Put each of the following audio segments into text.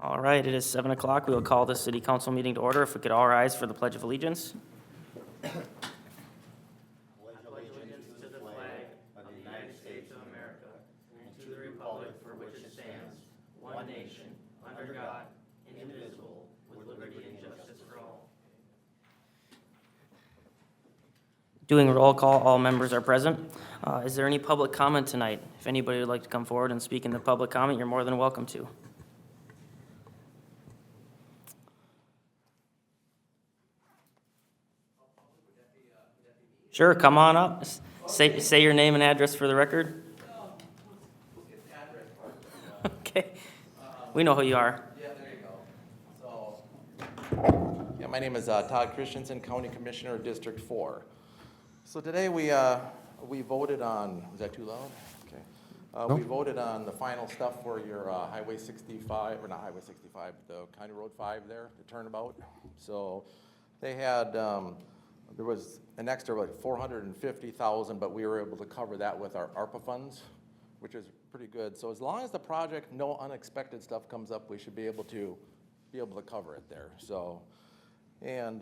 All right, it is 7 o'clock. We will call the city council meeting to order. If we could all rise for the Pledge of Allegiance. Doing roll call, all members are present. Is there any public comment tonight? If anybody would like to come forward and speak in the public comment, you're more than welcome to. Sure, come on up. Say your name and address for the record. Okay, we know who you are. Yeah, there you go. So, my name is Todd Christensen, County Commissioner, District 4. So today we voted on, was that too loud? Okay. We voted on the final stuff for your Highway 65, or not Highway 65, the County Road 5 there, the turnabout. So they had, there was an extra like $450,000, but we were able to cover that with our ARPA funds, which is pretty good. So as long as the project, no unexpected stuff comes up, we should be able to cover it there. So, and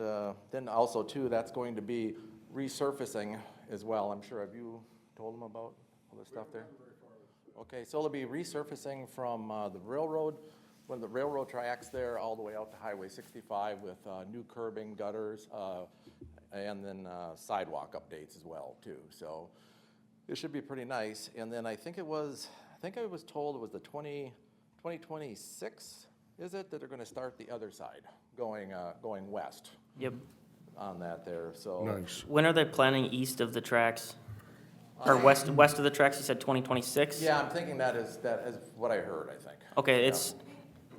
then also too, that's going to be resurfacing as well. I'm sure, have you told them about all this stuff there? Okay, so it'll be resurfacing from the railroad, one of the railroad tracks there, all the way out to Highway 65 with new curbing, gutters, and then sidewalk updates as well too. So it should be pretty nice. And then I think I was told it was the 2026, is it, that they're gonna start the other side, going west. Yep. On that there, so. Nice. When are they planning east of the tracks? Or west of the tracks, you said 2026? Yeah, I'm thinking that is what I heard, I think. Okay, Yeah. it's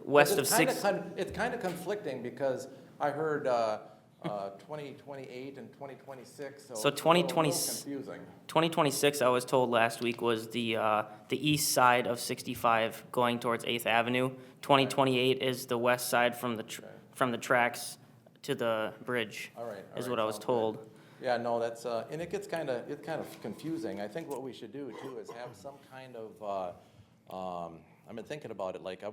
west of It's 6. It's kind of conflicting because I heard 2028 and 2026, so. So it's a little 2020 confusing. 2026, I was told last week, was the east side of 65 going towards 8th Avenue. 2028 is the west side from the tracks to the bridge. All right. Is what I was sounds told. good. Yeah, no, that's, and it's kind of confusing. I think what we should do too is have some kind of, I've been thinking about it, like I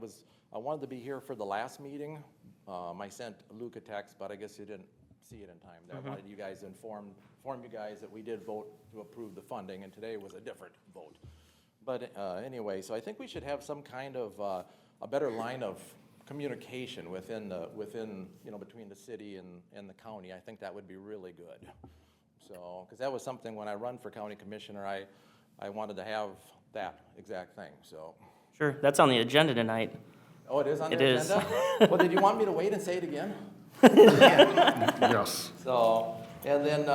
wanted to be here for the last meeting. I sent Luke a text, but I guess you didn't see it in time. I wanted you guys to inform you guys that we did vote to approve the funding, and today was a different vote. But anyway, so I think we should have some kind of a better line of communication within between the city and the county. I think that would be really good. So, because that was something when I run for county commissioner, I wanted to have that exact thing, so. Sure, that's on the agenda tonight. Oh, it is on the It is. agenda? Well, did you want me to wait and say it again? Yes. So, and then,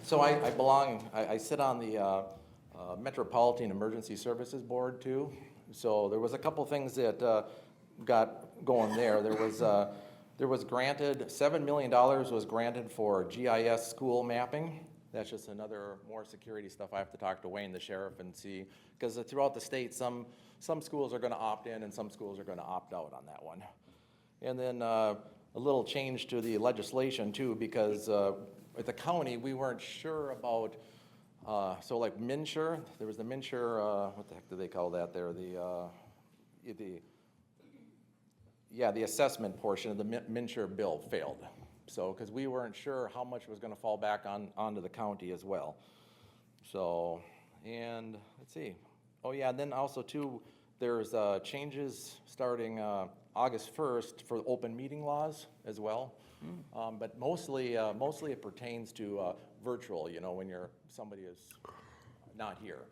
so I sit on the Metropolitan Emergency Services Board too. So there was a couple things that got going there. There was granted, $7 million was granted for GIS school mapping. That's just another more security stuff. I have to talk to Wayne, the sheriff, and see, because throughout the state, some schools are gonna opt in and some schools are gonna opt out on that one. And then a little change to the legislation too, because at the county, we weren't sure about, so like MNsure, there was the MNsure, what the heck do they call that there? The assessment portion of the MNsure bill failed. So, because we weren't sure how much was gonna fall back onto the county as well. So, and let's see. Oh yeah, and then also too, there's changes starting August 1st for open meeting laws as well. But mostly it pertains to virtual, when somebody is not here.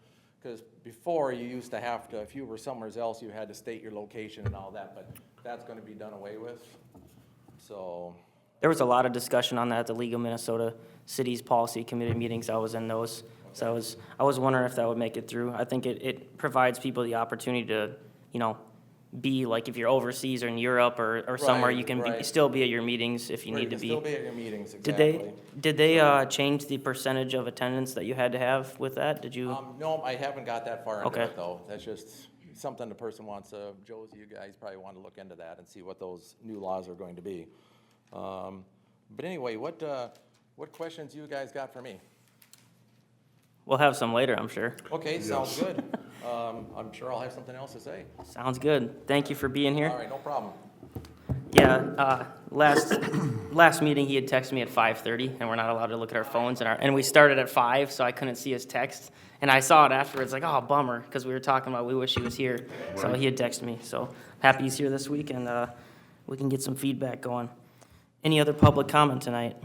Because before you used to have to, if you were somewhere else, you had to state your location and all that, but that's gonna be done away with, so. There was a lot of discussion on that at the League of Minnesota Cities Policy Committee meetings. I was in those. So I was wondering if that would make it through. I think it provides people the opportunity to, be like if you're overseas or in Europe or somewhere, you can Right. still be at your meetings if you Right, need to be. Still be at your meetings, exactly. Did they change the percentage of attendance that you had to have with that? Did you? No, I haven't got that far into Okay. it though. That's just something the person wants, Josie, you guys probably want to look into that and see what those new laws are going to be. But anyway, what questions you guys got for me? We'll have some later, I'm sure. Okay, sounds good. I'm sure I'll have something else to say. Sounds good. Thank you for being here. All right, no problem. Yeah, last meeting, he had texted me at 5:30, and we're not allowed to look at our phones, and we started at 5, so I couldn't see his text. And I saw it afterwards, like, oh, bummer, because we were talking about we wish he was here. So he had texted me, so happy he's here this week, and we can get some feedback going. Any other public comment tonight?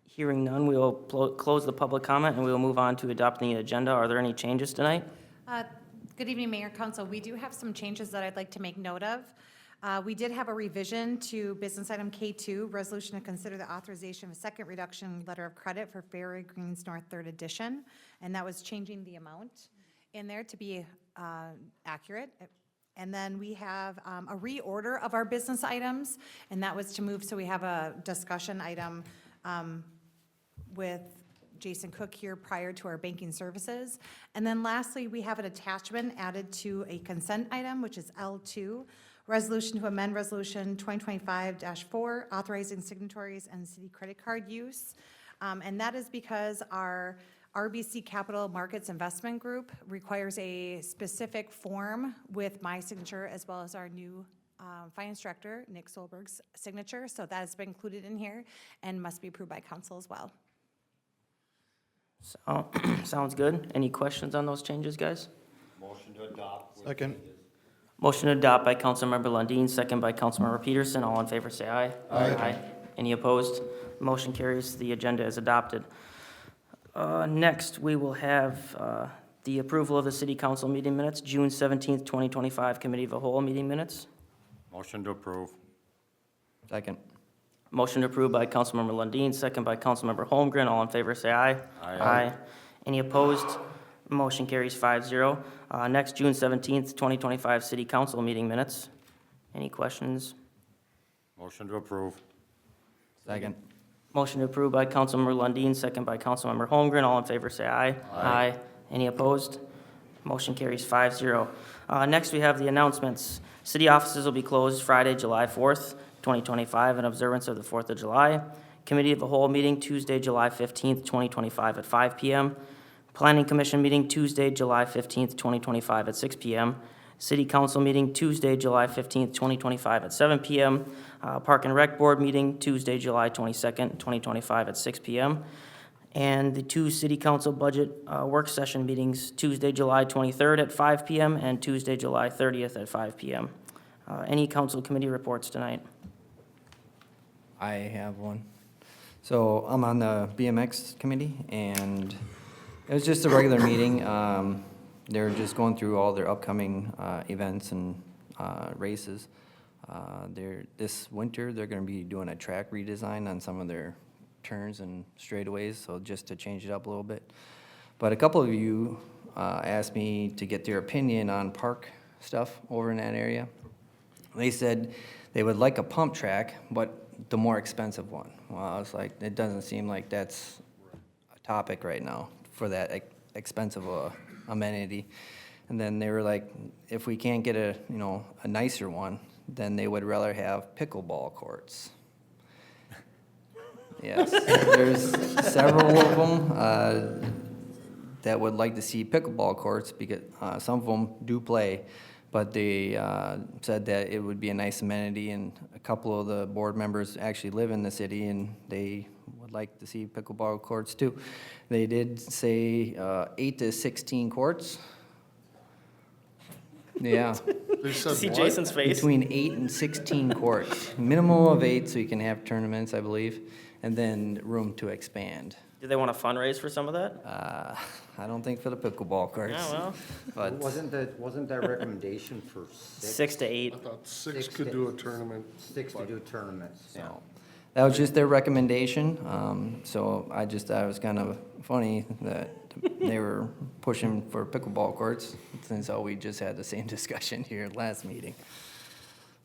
Hearing none, we will close the public comment, and we will move on to adopting the agenda. Are there any changes tonight? Good evening, Mayor, Council. We do have some changes that I'd like to make note of. We did have a revision to business item K2, resolution to consider the authorization of a second reduction letter of credit for Fairway Greens North Third Edition, and that was changing the amount in there to be accurate. And then we have a reorder of our business items, and that was to move, so we have a discussion item with Jason Cook here prior to our banking services. And then lastly, we have an attachment added to a consent item, which is L2, resolution to amend resolution 2025-4, authorizing signatories and city credit card use. And that is because our RBC Capital Markets Investment Group requires a specific form with my signature as well as our new finance director, Nick Solberg's signature. So that has been included in here and must be approved by council as well. So, sounds good. Any questions on those changes, guys? Motion to adopt. Second. Motion to adopt by Councilmember Lundin, second by Councilmember Peterson. All in favor, say aye. Aye. Any opposed? Motion carries. The agenda is adopted. Next, we will have the approval of the city council meeting minutes, June 17th, 2025, committee of the whole meeting minutes. Motion to approve. Second. Motion approved by Councilmember Lundin, second by Councilmember Holmgren. All in favor, say aye. Aye. Any opposed? Motion carries 5-0. Next, June 17th, 2025, city council meeting minutes. Any questions? Motion to approve. Second. Motion approved by Councilmember Lundin, second by Councilmember Holmgren. All in favor, say aye. Aye. Any opposed? Motion carries 5-0. Next, we have the announcements. City offices will be closed Friday, July 4th, 2025, in observance of the 4th of July. Committee of the whole meeting Tuesday, July 15th, 2025 at 5 p.m. Planning Commission meeting Tuesday, July 15th, 2025 at 6 p.m. City Council meeting Tuesday, July 15th, 2025 at 7 p.m. Park and Rec Board meeting Tuesday, July 22nd, 2025 at 6 p.m. And the two City Council budget work session meetings Tuesday, July 23rd at 5 p.m. and Tuesday, July 30th at 5 p.m. Any council committee reports tonight? I have one. So I'm on the BMX committee, and it was just a regular meeting. They're just going through all their upcoming events and races. This winter, they're going to be doing a track redesign on some of their turns and straightaways, so just to change it up a little bit. But a couple of you asked me to get their opinion on park stuff over in that area. They said they would like a pump track, but the more expensive one. Well, I was like, it doesn't seem like that's a topic right now for that expensive amenity. And then they were like, if we can't get a nicer one, then they would rather have pickleball courts. Yes, there's several of them that would like to see pickleball courts because some of them do play, but they said that it would be a nice amenity, and a couple of the board members actually live in the city, and they would like to see pickleball courts too. They did say 8 to 16 courts. Yeah. They said See what? Jason's face? Between 8 and 16 courts. Minimum of 8, so you can have tournaments, I believe, and then room to expand. Do they want to fundraise for some of that? I don't think for the pickleball courts. Yeah, well, But Wasn't that recommendation for 6 to 8. I thought six could do a tournament. 6 to do tournaments? so, that was just their recommendation. So I just thought it was kind of funny that they were pushing for pickleball courts, since we just had the same discussion here last meeting.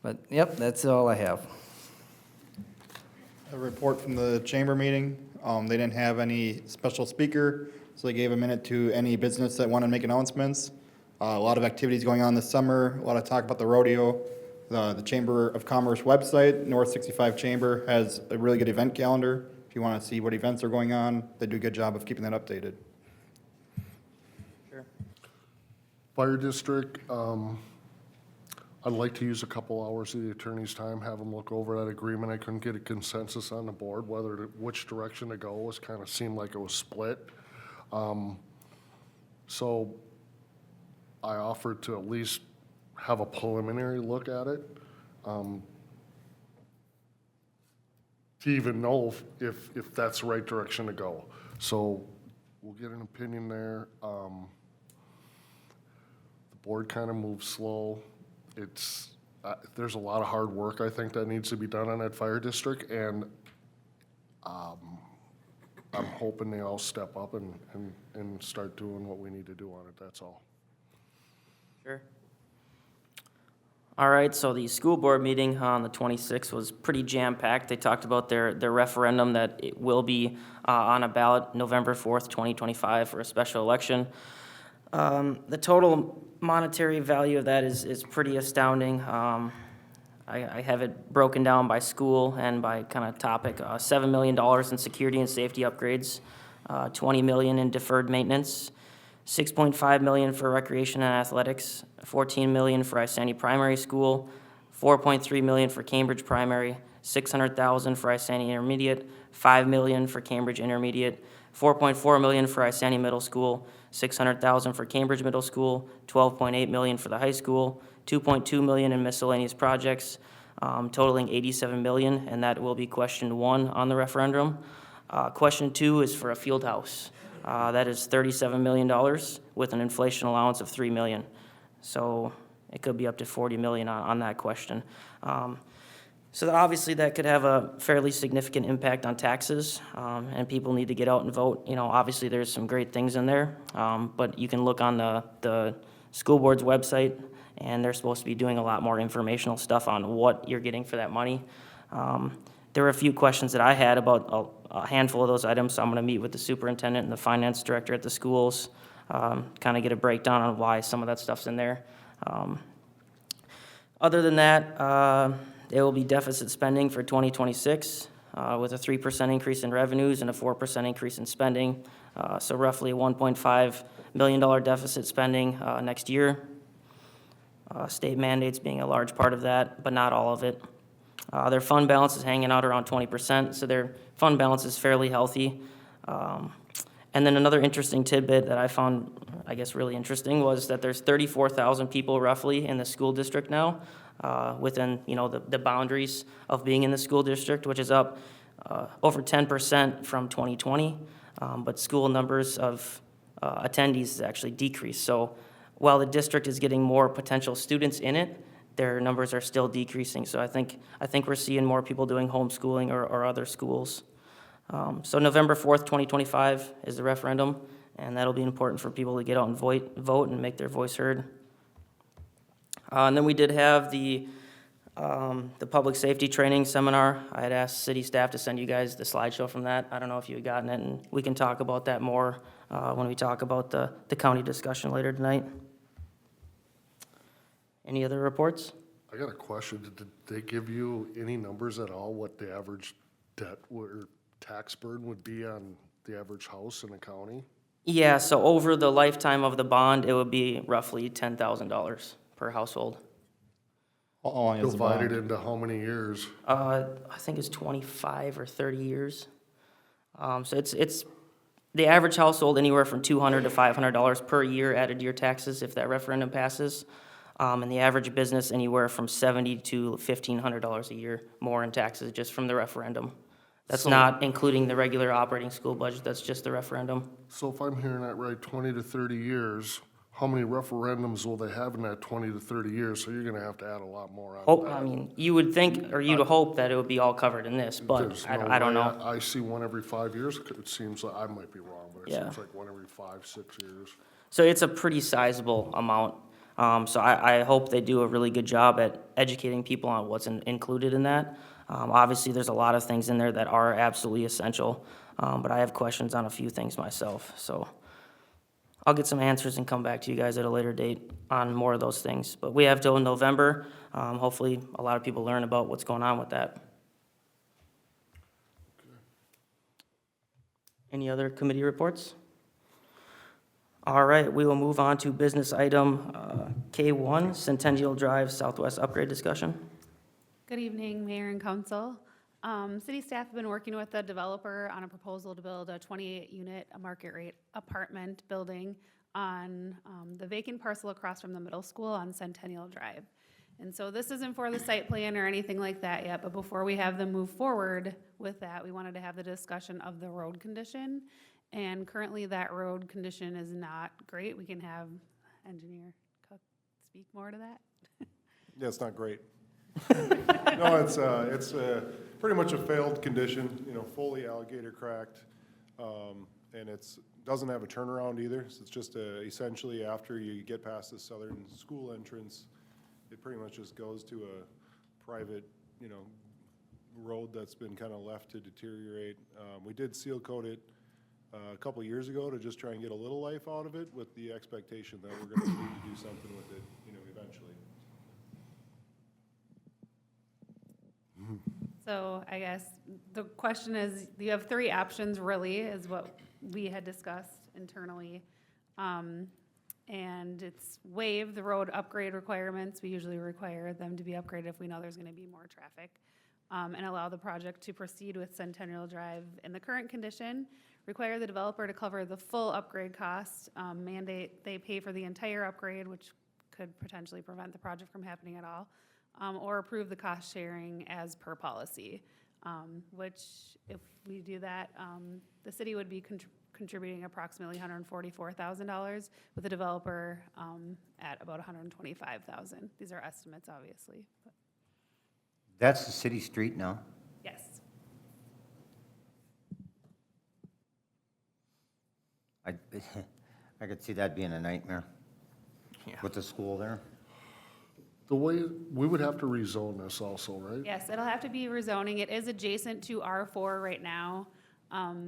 But, yep, that's all I have. A report from the chamber meeting. They didn't have any special speaker, so they gave a minute to any business that wanted to make announcements. A lot of activities going on this summer, a lot of talk about the rodeo. The Chamber of Commerce website, North 65 Chamber, has a really good event calendar. If you want to see what events are going on, they do a good job of keeping that updated. Fire district, I'd like to use a couple hours of the attorney's time, have them look over that agreement. I couldn't get a consensus on the board, which direction to go. It kind of seemed like it was split. So I offered to at least have a preliminary look at it, to even know if that's the right direction to go. So we'll get an opinion there. The board kind of moves slow. There's a lot of hard work, I think, that needs to be done on that fire district, and I'm hoping they all step up and start doing what we need to do on it, that's all. Sure. All right, so the school board meeting on the 26th was pretty jam-packed. They talked about their referendum that it will be on a ballot November 4th, 2025 for a special election. The total monetary value of that is pretty astounding. I have it broken down by school and by kind of topic. $7 million in security and safety upgrades, $20 million in deferred maintenance, $6.5 million for recreation and athletics, $14 million for Isani Primary School, $4.3 million for Cambridge Primary, $600,000 for Isani Intermediate, $5 million for Cambridge Intermediate, $4.4 million for Isani Middle School, $600,000 for Cambridge Middle School, $12.8 million for the high school, $2.2 million in miscellaneous projects, totaling $87 million, and that will be question 1 on the referendum. Question 2 is for a field house. That is $37 million with an inflation allowance of $3 million. So it could be up to $40 million on that question. So that obviously that could have a fairly significant impact on taxes, and people need to get out and vote. You know, obviously there's some great things in there, but you can look on the school board's website, and they're supposed to be doing a lot more informational stuff on what you're getting for that money. There were a few questions that I had about a handful of those items, so I'm gonna meet with the superintendent and the finance director at the schools, kind of get a breakdown on why some of that stuff's in there. Other than that, there will be deficit spending for 2026, with a 3% increase in revenues and a 4% increase in spending. So roughly a $1.5 million deficit spending next year. State mandates being a large part of that, but not all of it. Their fund balance is hanging out around 20%, so their fund balance is fairly healthy. And then another interesting tidbit that I found, I guess, really interesting was that there's 34,000 people roughly in the school district now, within, you know, the boundaries of being in the school district, which is up over 10% from 2020. But school numbers of attendees actually decreased. So while the district is getting more potential students in it, their numbers are still decreasing. So I think we're seeing more people doing homeschooling or other schools. So November 4th, 2025 is the referendum, and that'll be important for people to get out and vote and make their voice heard. And then we did have the public safety training seminar. I had asked city staff to send you guys the slideshow from that. I don't know if you had gotten it, and we can talk about that more when we talk about the county discussion later tonight. Any other reports? I got a question. Did they give you any numbers at all, what the average debt or tax burden would be on the average house in the county? Yeah, so over the lifetime of the bond, it would be roughly $10,000 per household. How long is the Divided bond? into how many years? I think it's 25 or 30 years. So it's the average household anywhere from $200 to $500 per year added to your taxes if that referendum passes. And the average business anywhere from $70 to $1,500 a year more in taxes just from the referendum. That's So- not including the regular operating school budget, that's just the referendum. So if I'm hearing that right, 20 to 30 years, how many referendums will they have in that 20 to 30 years? So you're gonna have to add a lot more on Hope, that. I mean, you would think, or you'd hope that it would be all covered in this, but There's I no I don't way. know. I see one every 5 years. It seems like, I might be wrong, but it Yeah. seems like one every 5, 6 years. So it's a pretty sizable amount. So I hope they do a really good job at educating people on what's included in that. Obviously, there's a lot of things in there that are absolutely essential, but I have questions on a few things myself. So I'll get some answers and come back to you guys at a later date on more of those things. But we have till November. Hopefully, a lot of people learn about what's going on with that. Any other committee reports? All right, we will move on to business item K1, Centennial Drive Southwest upgrade discussion. Good evening, Mayor and Council. City staff have been working with the developer on a proposal to build a 28-unit market rate apartment building on the vacant parcel across from the middle school on Centennial Drive. And so this isn't for the site plan or anything like that yet, but before we have them move forward with that, we wanted to have the discussion of the road condition. And currently, that road condition is not great. We can have Engineer Cook speak more to that. Yeah, it's not great. No, it's pretty much a failed condition, you know, fully alligator cracked. And doesn't have a turnaround either. So it's just essentially after you get past the southern school entrance, it pretty much just goes to a private, you know, road that's been kind of left to deteriorate. We did seal coat it a couple years ago to just try and get a little life out of it with the expectation that we're gonna need to do something with it, you know, eventually. So I guess the question is, you have three options really, is what we had discussed internally. And it's waive the road upgrade requirements. We usually require them to be upgraded if we know there's gonna be more traffic. And allow the project to proceed with Centennial Drive in the current condition. Require the developer to cover the full upgrade cost, mandate they pay for the entire upgrade, which could potentially prevent the project from happening at all. Or approve the cost sharing as per policy, which if we do that, the city would be contributing approximately $144,000 with the developer at about $125,000. These are estimates, obviously. But That's the city street now? yes. I could see that being a nightmare with the school there. The way, we would have to rezone this also, right? Yes, it'll have to be rezoning. It is adjacent to R4 right now,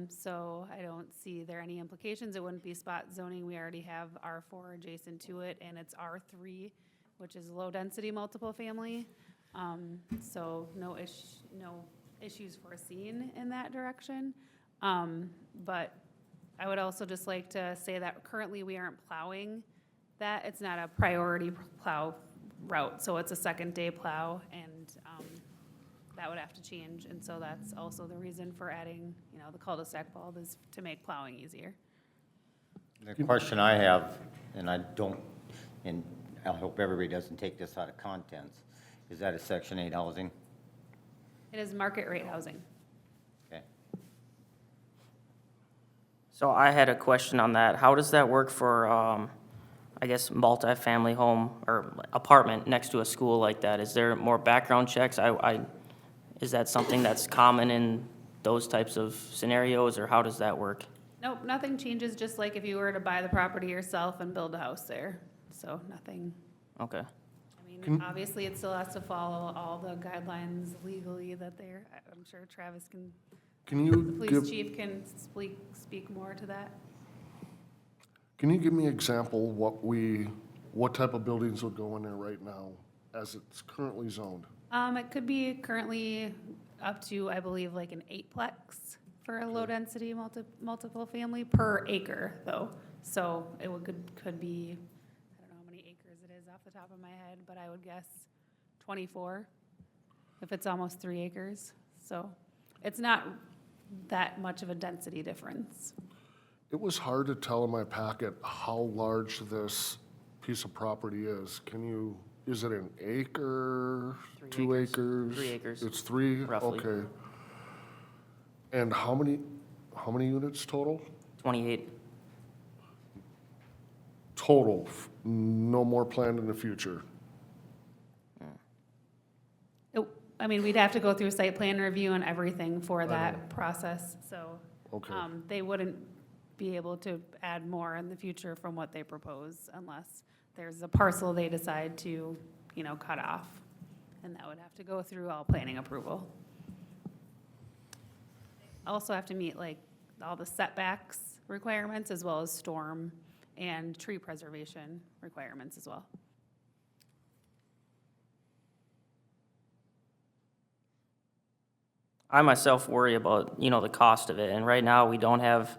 so I don't see there any implications. It wouldn't be spot zoning. We already have R4 adjacent to it, and it's R3, which is low-density multiple family. So no issues foreseen in that direction. But I would also just like to say that currently we aren't plowing that. It's not a priority plow route, so it's a second day plow, and that would have to change. And so that's also the reason for adding, you know, the cul-de-sac bulb is to make plowing easier. The question I have, and I hope everybody doesn't take this out of contents, is that a Section 8 housing? It is market rate housing. Okay. So I had a question on that. How does that work for, I guess, multifamily home or apartment next to a school like that? Is there more background checks? Is that something that's common in those types of scenarios, or how does that work? Nope, nothing changes, just like if you were to buy the property yourself and build a house there. So nothing. Okay. I mean, obviously, it still has to follow all the guidelines legally that they're, I'm sure Travis can, Can the you police give, chief can speak more to that. can you give me an example what type of buildings would go in there right now as it's currently zoned? It could be currently up to, I believe, like an 8-plex for a low-density multiple family per acre, though. So it could be, I don't know how many acres it is off the top of my head, but I would guess 24, if it's almost 3 acres. So it's not that much of a density difference. It was hard to tell in my packet how large this piece of property is. Is it an acre, 2 acres? 3 acres. It's 3? Roughly. Okay. And how many units total? 28. Total, no more planned in the future? I mean, we'd have to go through a site plan review and everything for that process, so. Okay. They wouldn't be able to add more in the future from what they propose unless there's a parcel they decide to, you know, cut off. And that would have to go through all planning approval. Also have to meet like all the setbacks requirements as well as storm and tree preservation requirements as well. I myself worry about, the cost of it, and right now, we don't have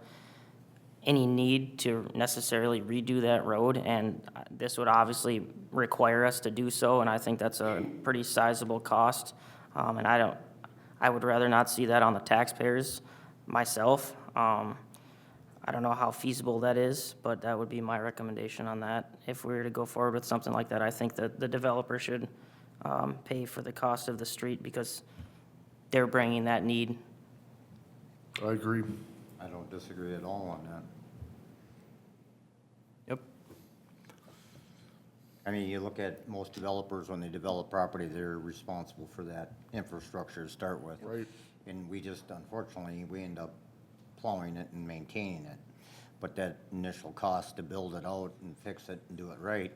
any need to necessarily redo that road, and this would obviously require us to do so, and I think that's a pretty sizable cost. And I would rather not see that on the taxpayers myself. I don't know how feasible that is, but that would be my recommendation on that. If we were to go forward with something like that, I think that the developer should pay for the cost of the street because they're bringing that need. I agree. I don't disagree at all on that. Yep. I mean, you look at most developers, when they develop property, they're responsible for that infrastructure to start with. Right. And we just, unfortunately, we end up plowing it and maintaining it. But that initial cost to build it out and fix it and do it right,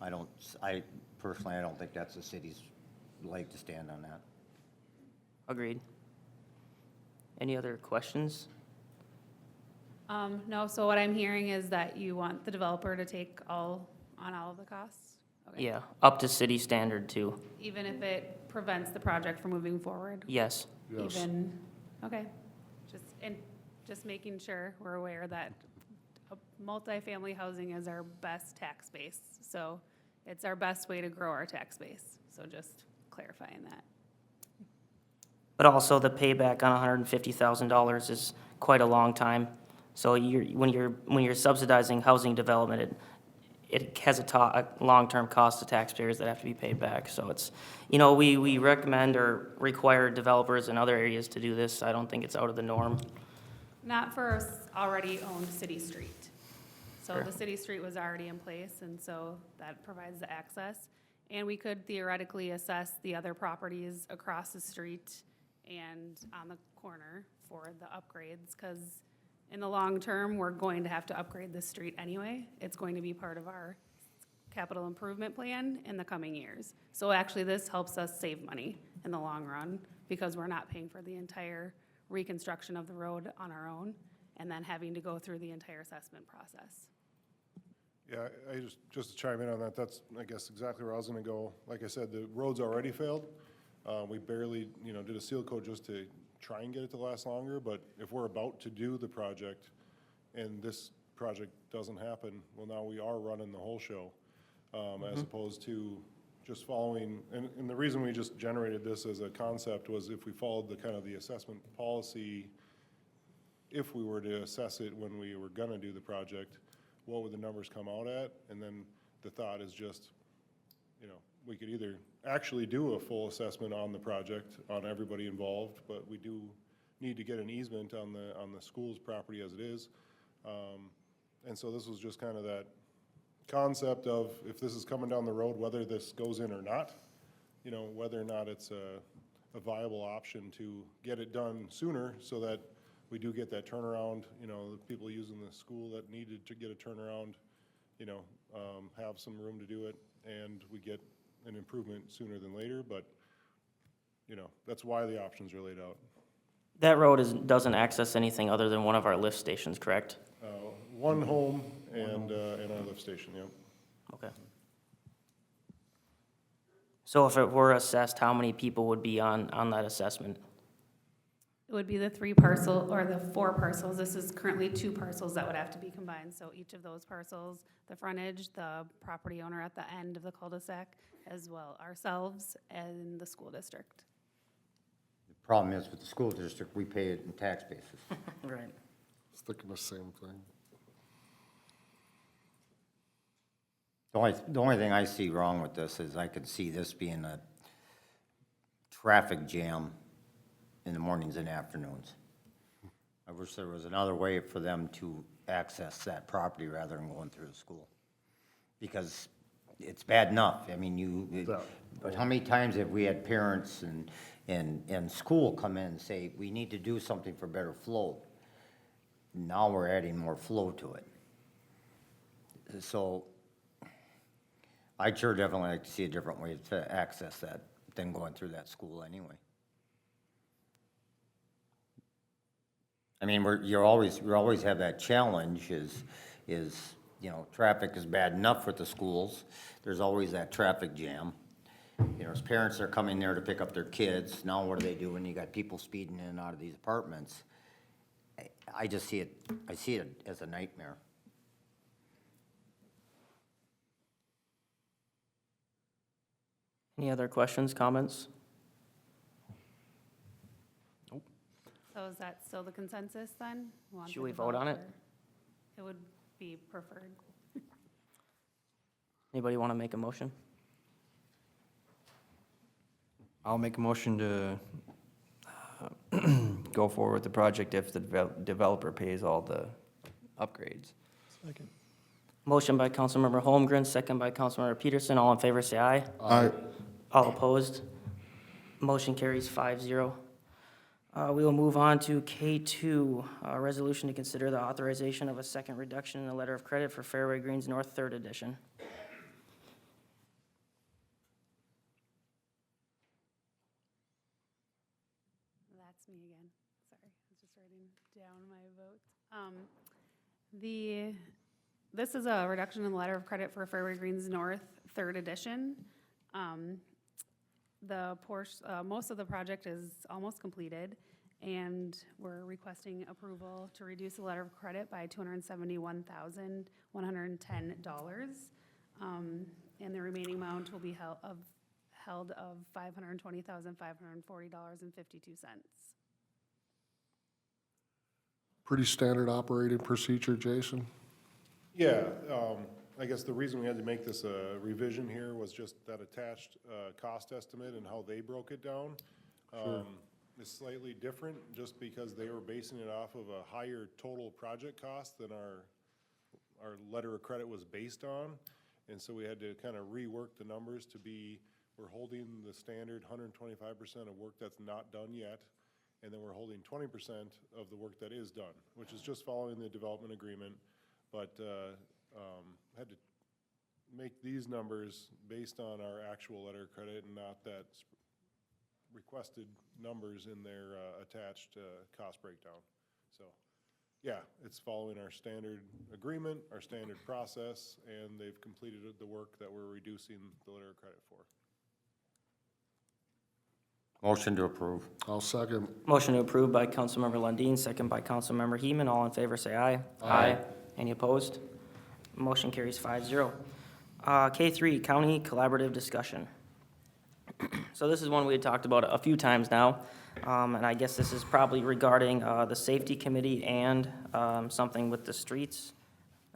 I personally, I don't think that's the city's leg to stand on that. Agreed. Any other questions? No, so what I'm hearing is that you want the developer to take all of the costs? Okay. Yeah, up to city standard too. Even if it prevents the project from moving forward? Yes. Yes. Even, okay, just making sure we're aware that multifamily housing is our best tax base. So it's our best way to grow our tax base. So just clarifying that. But also the payback on $150,000 is quite a long time. So when you're subsidizing housing development, it has a long-term cost to taxpayers that have to be paid back. So it's, we recommend or require developers in other areas to do this. I don't think it's out of the norm. Not for already owned city street. So Sure. the city street was already in place, and so that provides the access. And we could theoretically assess the other properties across the street and on the corner for the upgrades, because in the long term, we're going to have to upgrade this street anyway. It's going to be part of our capital improvement plan in the coming years. So actually, this helps us save money in the long run, because we're not paying for the entire reconstruction of the road on our own, and then having to go through the entire assessment process. Yeah, just to chime in on that, that's, I guess, exactly where I was gonna go. Like I said, the road's already failed. We barely, did a seal coat just to try and get it to last longer, but if we're about to do the project and this project doesn't happen, well, now we are running the whole show, as opposed to just following, and the reason we just generated this as a concept was if we followed the kind of the assessment policy, if we were to assess it when we were gonna do the project, what would the numbers come out at? And then the thought is just, we could either actually do a full assessment on the project, on everybody involved, but we do need to get an easement on the school's property as it is. And so this was just kind of that concept of if this is coming down the road, whether this goes in or not, whether or not it's a viable option to get it done sooner so that we do get that turnaround, the people using the school that needed to get a turnaround, have some room to do it, and we get an improvement sooner than later, but, that's why the options are laid out. That road doesn't access anything other than one of our lift stations, correct? One home and our lift station, yep. Okay. So if it were assessed, how many people would be on that assessment? It would be the 4 parcels. This is currently 2 parcels that would have to be combined. So each of those parcels, the frontage, the property owner at the end of the cul-de-sac, as well ourselves and the school district. The problem is with the school district, we pay it in tax basis. Right. I was thinking the same thing. The only thing I see wrong with this is I could see this being a traffic jam in the mornings and afternoons. I wish there was another way for them to access that property rather than going through the school. Because it's bad enough, I mean, but how many times have we had parents and school come in and say, we need to do something for better flow? Now we're adding more flow to it. So I'd sure definitely like to see a different way to access that than going through that school anyway. I mean, you always have that challenge is, traffic is bad enough with the schools. There's always that traffic jam. As parents are coming there to pick up their kids, now what do they do when you got people speeding in and out of these apartments? I just I see it as a nightmare. Any other questions, comments? So is that still the consensus then? Want Should the we vote on it? developer- It would be preferred. Anybody want to make a motion? I'll make a motion to go forward with the project if the developer pays all the upgrades. Motion by Councilmember Holmgren, second by Councilmember Peterson. All in favor, say aye. Aye. All opposed? Motion carries 5-0. We will move on to K2, a resolution to consider the authorization of a second reduction in the letter of credit for Fairway Greens North Third Edition. That's me again. Sorry, I was just writing down my votes. This is a reduction in the letter of credit for Fairway Greens North Third Edition. Most of the project is almost completed, and we're requesting approval to reduce the letter of credit by $271,110. And the remaining amount will be held of $520,540.52. Pretty standard operating procedure, Jason? Yeah, I guess the reason we had to make this a revision here was just that attached cost estimate and how they broke it down. Is slightly different, just because they were basing it off of a higher total project cost than our letter of credit was based on. And so we had to kind of rework the numbers to be, we're holding the standard 125% of work that's not done yet, and then we're holding 20% of the work that is done, which is just following the development agreement. But had to make these numbers based on our actual letter of credit and not that requested numbers in their attached cost breakdown. So, yeah, it's following our standard agreement, our standard process, and they've completed the work that we're reducing the letter of credit for. Motion to approve. I'll second. Motion to approve by Councilmember Lundin, second by Councilmember Heeman. All in favor, say aye. Aye. Any opposed? Motion carries 5-0. K3, County Collaborative Discussion. So this is one we had talked about a few times now, and I guess this is probably regarding the Safety Committee and something with the streets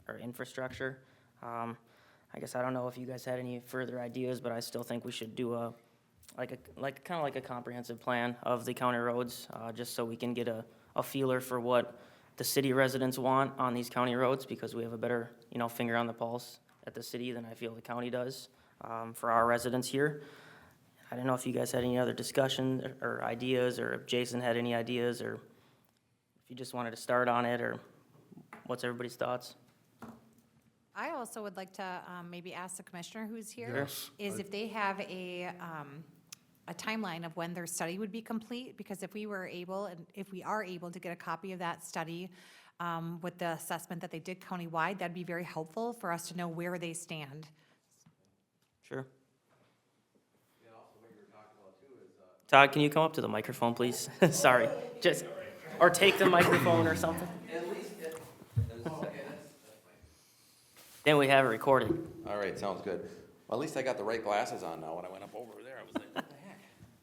or infrastructure. I guess I don't know if you guys had any further ideas, but I still think we should do kind of like a comprehensive plan of the county roads, just so we can get a feeler for what the city residents want on these county roads, because we have a better, finger on the pulse at the city than I feel the county does for our residents here. I don't know if you guys had any other discussion or ideas, or if Jason had any ideas, or if you just wanted to start on it, or what's everybody's thoughts? I also would like to maybe ask the commissioner who's here, Yes. is if they have a timeline of when their study would be complete, because if we are able to get a copy of that study with the assessment that they did countywide, that'd be very helpful for us to know where they stand. Sure. Todd, can you come up to the microphone, please? Sorry, or take the microphone or something. Then we have it recorded. All right, sounds good. Well, at least I got the right glasses on now. When I went up over there, I was like, what the heck?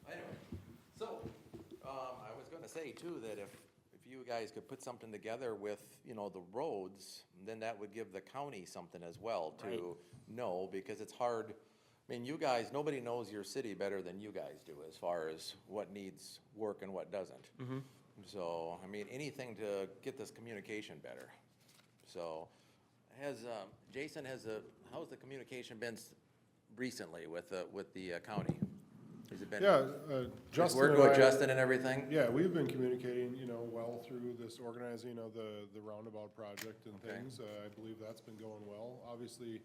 Anyway, so, I was gonna say too, that if you guys could put something together with, the roads, then that would give the county something as well Right. to know, because it's hard. I mean, you guys, nobody knows your city better than you guys do as far as what needs work and what doesn't. So, I mean, anything to get this communication better. So, Jason, how's the communication been recently with the county? Has it been? Yeah, Does Justin work and with I- Justin and everything? Yeah, we've been communicating, well through this organizing of the roundabout project and Okay. things. I believe that's been going well. Obviously,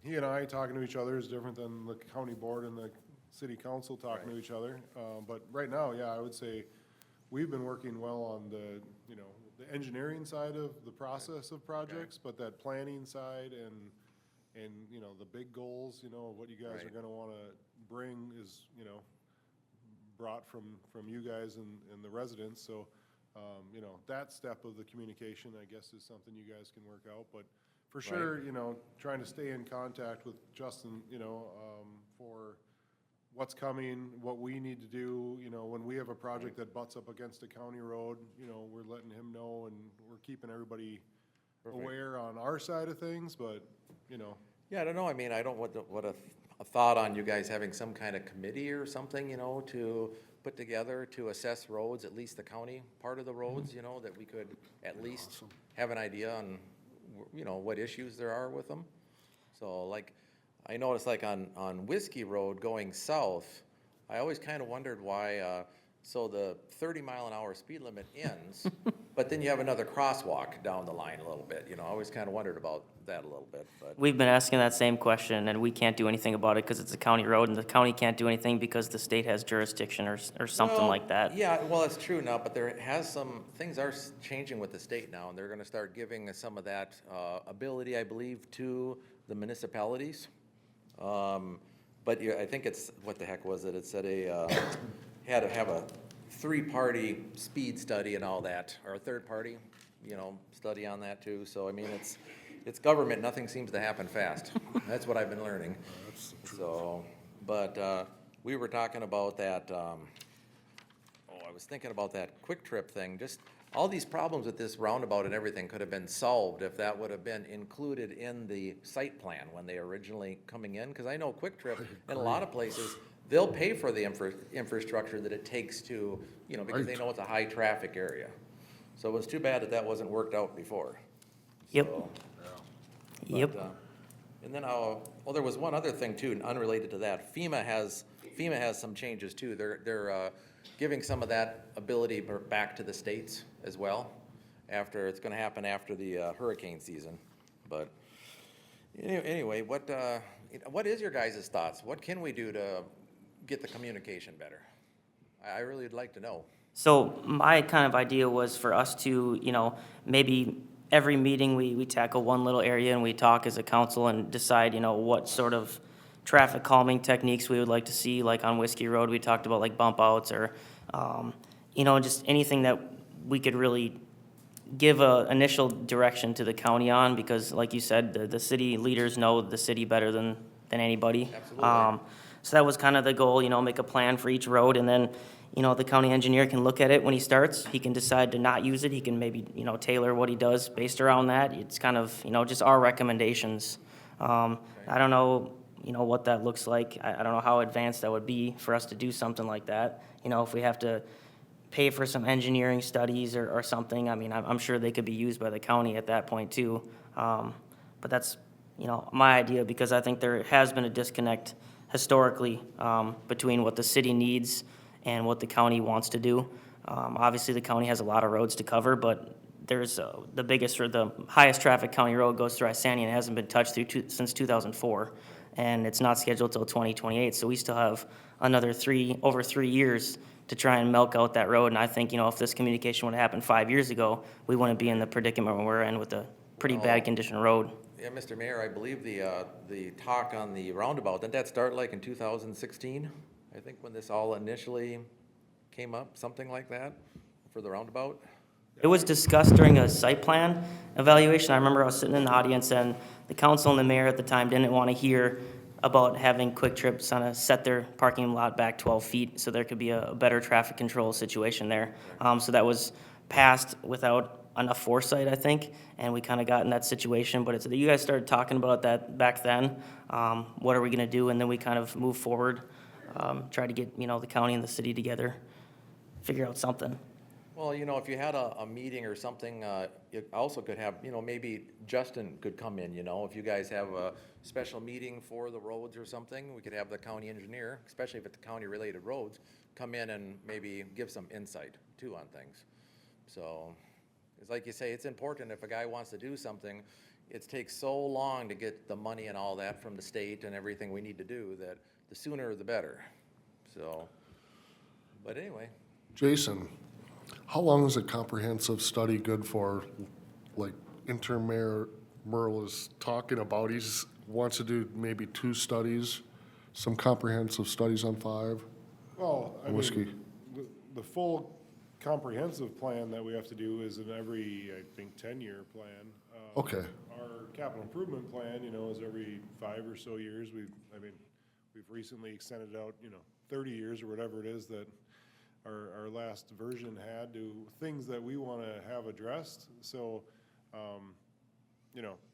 he and I talking to each other is different than the county board and the city council talking to each other. But right now, yeah, I would say we've been working well on the engineering side of the process of projects, but that planning side and the big goals, what you guys are Right. gonna wanna bring is, brought from you guys and the residents. So You know, that step of the communication, I guess, is something you guys can work out, but for sure, you know, trying to stay in contact with Justin, you know, for what's coming, what we need to do, you know, when we have a project that butts up against a county road, you know, we're letting him know, and we're keeping everybody aware on our side of things, but, you know. Yeah, I don't know, I mean, I don't, what a thought on you guys having some kind of committee or something, you know, to put together to assess roads, at least the county part of the roads, you know, that we could at least have an idea on, you know, what issues there are with them. So like, I noticed like on Whiskey Road going south, I always kind of wondered why, so the 30-mile-an-hour speed limit ends, but then you have another crosswalk down the line a little bit, you know, I always kind of wondered about that a little bit, but. We've been asking that same question, and we can't do anything about it because it's a county road, and the county can't do anything because the state has jurisdiction or something Well, like that. Yeah, well, that's true now, but there has some, things are changing with the state now, and they're gonna start giving some of that ability, I believe, to the municipalities. But yeah, I think it's, what the heck was it? It said had to have a three-party speed study and all that, or a third-party, you know, study on that too. So, I mean, it's government, nothing seems to happen fast. That's what I've been learning. So, but we were talking about that, I was thinking about that Quick Trip thing, just all these problems with this roundabout and everything could have been solved if that would have been included in the site plan when they originally coming in, because I know Quick Trip, in a lot of places, they'll pay for the infrastructure that it takes to, you know, because they know it's a high-traffic area. So it was too bad that that wasn't worked out before. Yep. So, Yep. but, and then, well, there was one other thing too, unrelated to that. FEMA has some changes too. They're giving some of that ability back to the states as well. It's gonna happen after the hurricane season. But anyway, what is your guys' thoughts? What can we do to get the communication better? I really would like to know. So my kind of idea was for us to, you know, maybe every meeting we tackle one little area and we talk as a council and decide, you know, what sort of traffic calming techniques we would like to see. Like on Whiskey Road, we talked about like bump outs or, you know, just anything that we could really give a initial direction to the county on, because like you said, the city leaders know the city better than anybody. Absolutely. So that was kind of the goal, you know, make a plan for each road, and then, you know, the county engineer can look at it when he starts. He can decide to not use it. He can maybe, you know, tailor what he does based around that. It's kind of, you know, just our recommendations. I don't know, you know, what that looks like. I don't know how advanced that would be for us to do something like that. You know, if we have to pay for some engineering studies or something, I mean, I'm sure they could be used by the county at that point too. But that's, you know, my idea, because I think there has been a disconnect historically between what the city needs and what the county wants to do. Obviously, the county has a lot of roads to cover, but there's the biggest or the highest traffic county road goes through Isani, and it hasn't been touched since 2004, and it's not scheduled till 2028. So we still have another over 3 years to try and milk out that road. And I think, you know, if this communication would have happened 5 years ago, we wouldn't be in the predicament we're in with a pretty bad condition road. Yeah, Mr. Mayor, I believe the talk on the roundabout, didn't that start like in 2016? I think when this all initially came up, something like that, for the roundabout? It was discussed during a site plan evaluation. I remember I was sitting in the audience, and the council and the mayor at the time didn't want to hear about having Quick Trips on set their parking lot back 12 feet so there could be a better traffic control situation there. So that was passed without enough foresight, I think, and we kind of got in that situation. But you guys started talking about that back then. What are we going to do? And then we kind of moved forward, try to get, you know, the county and the city together, figure out something. Well, you know, if you had a meeting or something, you also could have, you know, maybe Justin could come in, you know, if you guys have a special meeting for the roads or something, we could have the county engineer, especially if it's county-related roads, come in and maybe give some insight too on things. So, it's like you say, it's important if a guy wants to do something, it takes so long to get the money and all that from the state and everything we need to do, that the sooner the better. So, but anyway. Jason, how long is a comprehensive study good for? Like Intermayor Merle is talking about, wants to do maybe 2 studies, some comprehensive studies on 5. Well, I Whiskey. mean, the full comprehensive plan that we have to do is an every, I think, 10-year plan. Okay. Our capital improvement plan, you know, is every 5 or so years. We've recently extended out, 30 years or whatever it is that our last version had to things that we want to have addressed. So,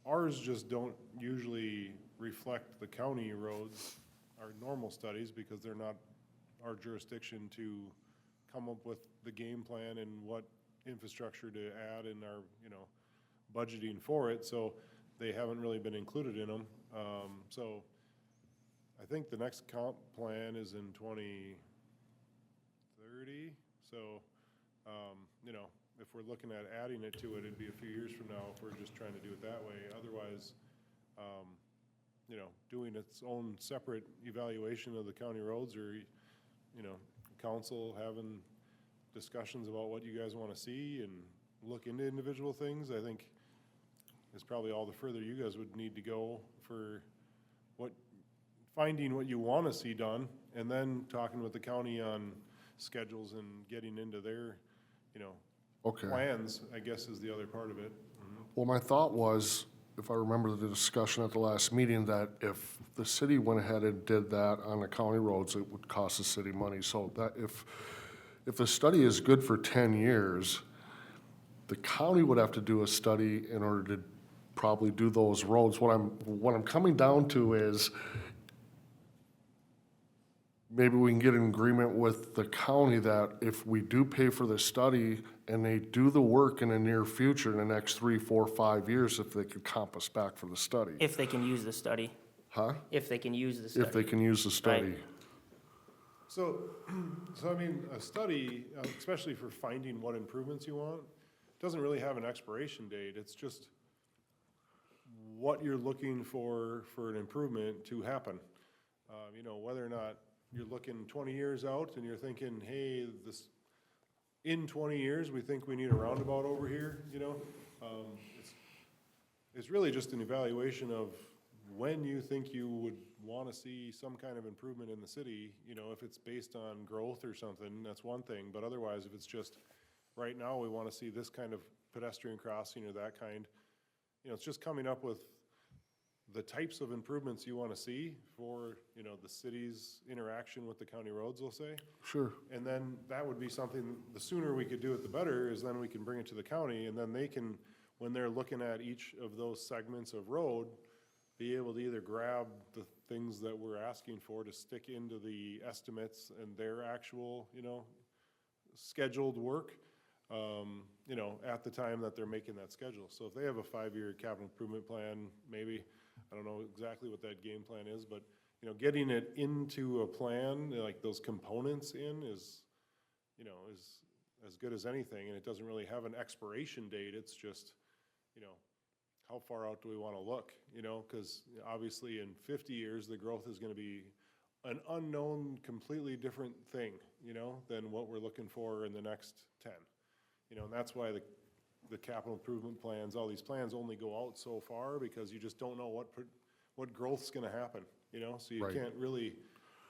ours just don't usually reflect the county roads, our normal studies, because they're not our jurisdiction to come up with the game plan and what infrastructure to add in our, budgeting for it. So they haven't really been included in them. So I think the next comp plan is in 2030. So, if we're looking at adding it to it, it'd be a few years from now if we're just trying to do it that way. Otherwise, doing its own separate evaluation of the county roads, or, council having discussions about what you guys want to see and look into individual things, I think is probably all the further you guys would need to go for finding what you want to see done, and then talking with the county on schedules and getting into their, Okay. plans, I guess, is the other part of it. Well, my thought was, if I remember the discussion at the last meeting, that if the city went ahead and did that on the county roads, it would cost the city money. So that if the study is good for 10 years, the county would have to do a study in order to probably do those roads. What I'm coming down to is, maybe we can get an agreement with the county that if we do pay for the study and they do the work in the near future, in the next 3, 4, 5 years, if they could comp us back for the study. If they can use the study, Huh? if they can use the study. If they can use the study. Right. So I mean, a study, especially for finding what improvements you want, doesn't really have an expiration date. It's just what you're looking for an improvement to happen. Whether or not you're looking 20 years out and you're thinking, hey, in 20 years, we think we need a roundabout over here, it's really just an evaluation of when you think you would want to see some kind of improvement in the city. If it's based on growth or something, that's one thing, but otherwise, if it's just, right now, we want to see this kind of pedestrian crossing or that kind, it's just coming up with the types of improvements you want to see for, the city's interaction with the county roads, we'll say. Sure. And then that would be something, the sooner we could do it, the better, is then we can bring it to the county, and then they can, when they're looking at each of those segments of road, be able to either grab the things that we're asking for to stick into the estimates and their actual, scheduled work, at the time that they're making that schedule. So if they have a 5-year capital improvement plan, maybe, I don't know exactly what that game plan is, but, getting it into a plan, like those components is as good as anything, and it doesn't really have an expiration date. It's just, how far out do we want to look, because obviously in 50 years, the growth is going to be an unknown, completely different thing, than what we're looking for in the next 10. And that's why the capital improvement plans, all these plans only go out so far, because you just don't know what growth's gonna happen, So you Right. can't really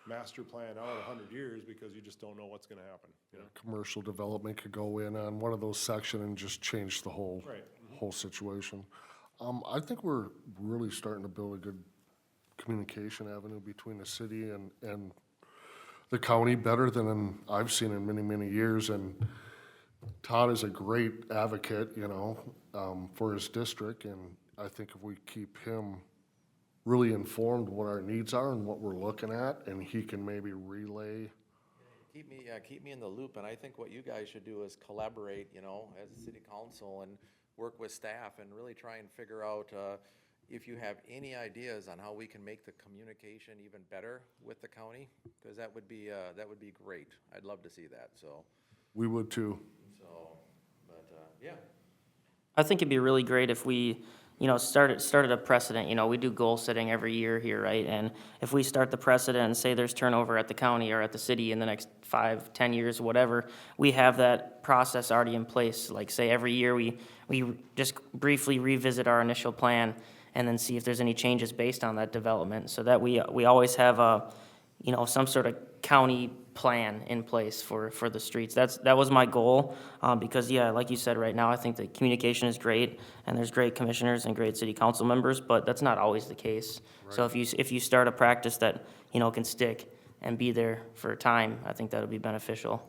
master plan out 100 years because you just don't know what's gonna happen, Commercial development could go in on one of those sections and just change the whole, Right. whole situation. I think we're really starting to build a good communication avenue between the city and the county, better than I've seen in many, many years. And Todd is a great advocate, for his district, and I think if we keep him really informed what our needs are and what we're looking at, and he can maybe relay. Keep me in the loop, and I think what you guys should do is collaborate, as a city council, and work with staff and really try and figure out, if you have any ideas on how we can make the communication even better with the county, because that would be great. I'd love to see that, so, We would too. yeah. I think it'd be really great if we, started a precedent. We do goal setting every year here, right? And if we start the precedent and say there's turnover at the county or at the city in the next 5, 10 years, whatever, we have that process already in place. Like, say, every year we just briefly revisit our initial plan and then see if there's any changes based on that development, so that we always have a you know, some sort of county plan in place for the streets. That was my goal, because, yeah, like you said, right now, I think the communication is great, and there's great commissioners and great city council members, but that's not always the case. So if you start a practice that, you know, can stick and be there for a time, I think that'll be beneficial.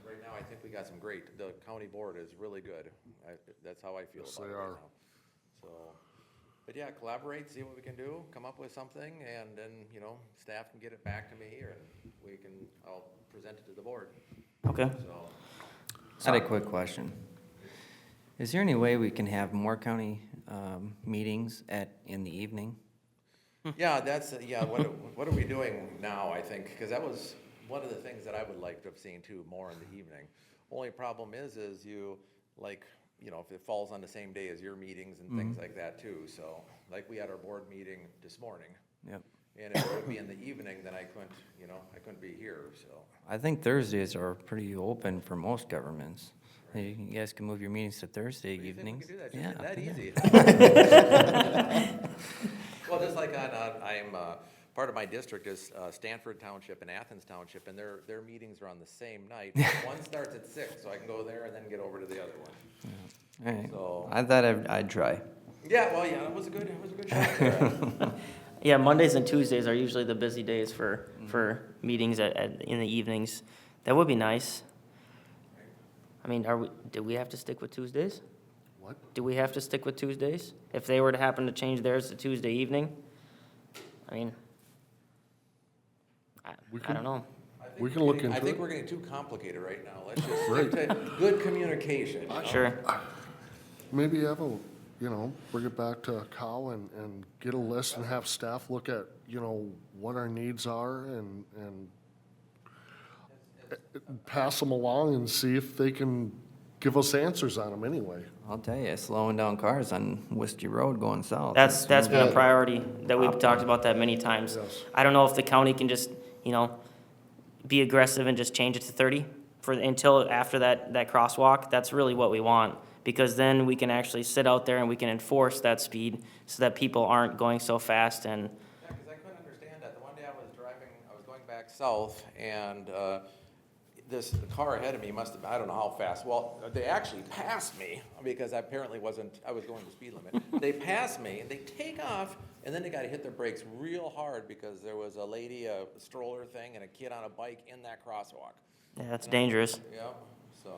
Right now, I think we got some great, the county board is really good. That's how I feel Yes, about they it right are. now. So, but yeah, collaborate, see what we can do, come up with something, and then, you know, staff can get it back to me, or I'll present it to the board, Okay? so. I had a quick question. Is there any way we can have more county meetings in the evening? Yeah, what are we doing now, I think, because that was one of the things that I would like to have seen too, more in the evening. Only problem is you, like, you know, if it falls on the same day as your meetings and things like that too, so, like, we had our board meeting this morning, Yep. and if it would be in the evening, then I couldn't be here, so. I think Thursdays are pretty open for most governments. You guys can move your meetings to Thursday You think we evenings. can do that? Yeah, Is it that yeah. easy? Well, just like part of my district is Stanford Township and Athens Township, and their meetings are on the same night. One starts at 6, so I can go there and then get over to the other one. All right. So- I thought I'd try. Yeah, well, yeah, it was a good shot there. Yeah, Mondays and Tuesdays are usually the busy days for meetings in the evenings. That would be nice. I mean, do we have to stick with Tuesdays? What? Do we have to stick with Tuesdays? If they were to happen to change theirs to Tuesday evening? I mean, I don't know. We can look I into think it. we're getting too complicated right now. Let's just stick to good communication. You know? Sure. Maybe have bring it back to Cal and get a list and have staff look at, what our needs are and pass them along and see if they can give us answers on them anyway. I'll tell you, slowing down cars on Whiskey Road going south. That's been a priority, that we've talked about that many times. Yes. I don't know if the county can just, be aggressive and just change it to 30 until after that crosswalk. That's really what we want, because then we can actually sit out there and we can enforce that speed so that people aren't going so fast and, Yeah, because I couldn't understand that. The one day I was going back south, and the car ahead of me must have, I don't know how fast. Well, they actually passed me, because I apparently I was going the speed limit. They passed me, and they take off, and then they gotta hit their brakes real hard, because there was a lady, a stroller thing, and a kid on a bike in that crosswalk. yeah, that's dangerous. Yeah, so,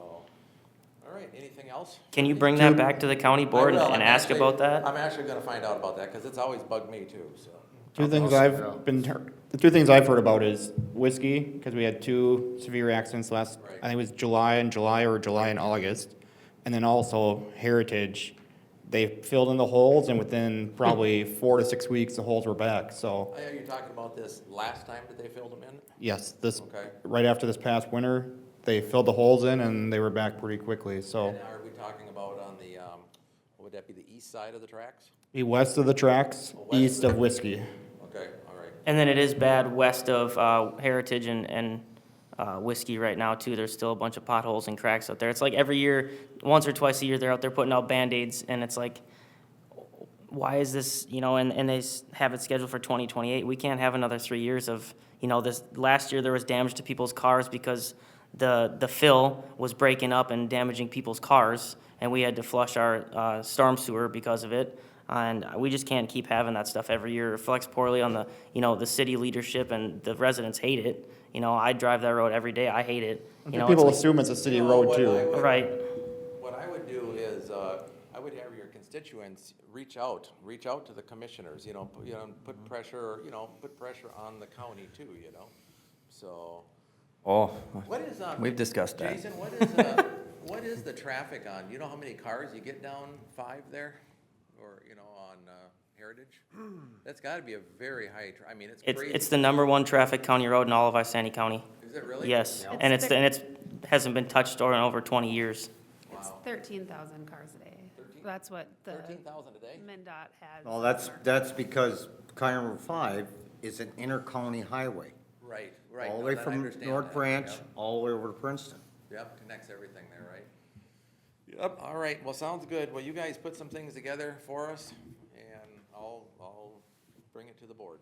all right, anything else? Can you bring that back to the county board I will. and I'm ask actually- about that? I'm actually gonna find out about that, because it's always bugged me too, so. The two things I've heard about is whiskey, because we had 2 severe accidents last, Right. I think it was July and August. And then also Heritage, they filled in the holes, and within probably 4 to 6 weeks, the holes were back, so, Are you talking about this last time that they filled them in? yes, Okay. right after this past winter, they filled the holes in and they were back pretty quickly, so. And are we talking about on the, what would that be, the east side of the tracks? Be west of the tracks, West east of of Whiskey. Okay, all right. And then it is bad west of Heritage and Whiskey right now, too. There's still a bunch of potholes and cracks out there. It's like every year, once or twice a year, they're out there putting out Band-Aids, and it's like, why is this, and they have it scheduled for 2028. We can't have another 3 years of, this, last year there was damage to people's cars because the fill was breaking up and damaging people's cars, and we had to flush our storm sewer because of it. And we just can't keep having that stuff every year. It reflects poorly on the city leadership, and the residents hate it. I drive that road every day. I hate it. It's People like- assume it's a city You know, road what too. I would- Right. What I would do is, I would have your constituents reach out to the commissioners, put pressure, put pressure on the county too, so. Oh, What is, we've discussed that. Jason, what is the traffic on, you know how many cars you get down 5 there? Or, on Heritage? That's gotta be a very high, it's crazy. It's the #1 traffic county road in all of Isani County. Is it really? Yes, Yeah. and it's hasn't been touched in over 20 years. It's Wow. 13,000 cars a day. That's what the 13,000 a day? MnDOT has. Well, that's because County Road 5 is an inter-county highway. Right. All the No, way that I from understand North that. Branch, Yep. all the way over to Princeton. Yep, connects everything there, right? Yep, all right, well, sounds good. Well, you guys put some things together for us, and I'll bring it to the board.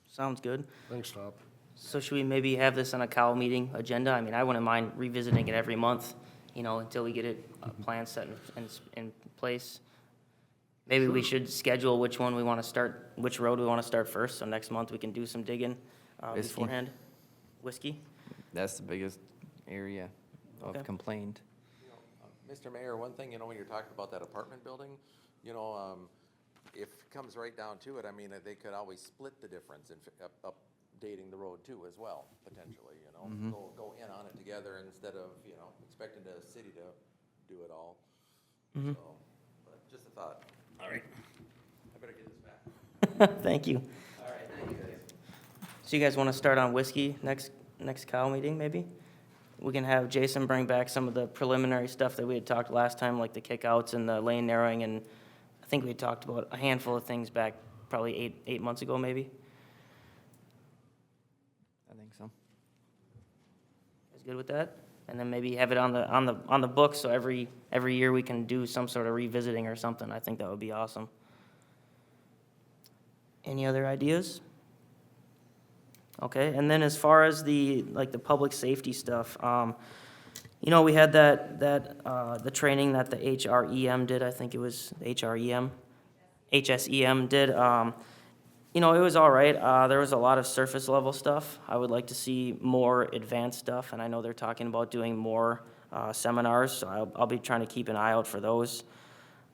Sounds good. Thanks, Tom. So should we maybe have this on a cow meeting agenda? I mean, I wouldn't mind revisiting it every month, you know, until we get it, plan set in place. Maybe we should schedule which one we want to start, which road we want to start first, so next month we can do some digging Whiskey. beforehand. Whiskey? That's the biggest area Okay. of complaint. Mr. Mayor, one thing, you know, when you're talking about that apartment building, you know, if it comes right down to it, I mean, they could always split the difference in updating the road too as well, potentially, you know? Go in on it together instead of, you know, expecting the city to do it all. So, but just a thought. All right. I better get this back. Thank you. All right, thank you guys. So you guys want to start on whiskey next cow meeting, maybe? We can have Jason bring back some of the preliminary stuff that we had talked last time, like the kickouts and the lane narrowing, and I think we had talked about a handful of things back probably eight months ago, maybe. I think so. Is good with that? And then maybe have it on the book, so every year we can do some sort of revisiting or something. I think that would be awesome. Any other ideas? Okay, and then as far as the public safety stuff, you know, we had the training that the HREM did, I think it was HSEM did. You know, it was all right. There was a lot of surface level stuff. I would like to see more advanced stuff, and I know they're talking about doing more seminars, so I'll be trying to keep an eye out for those.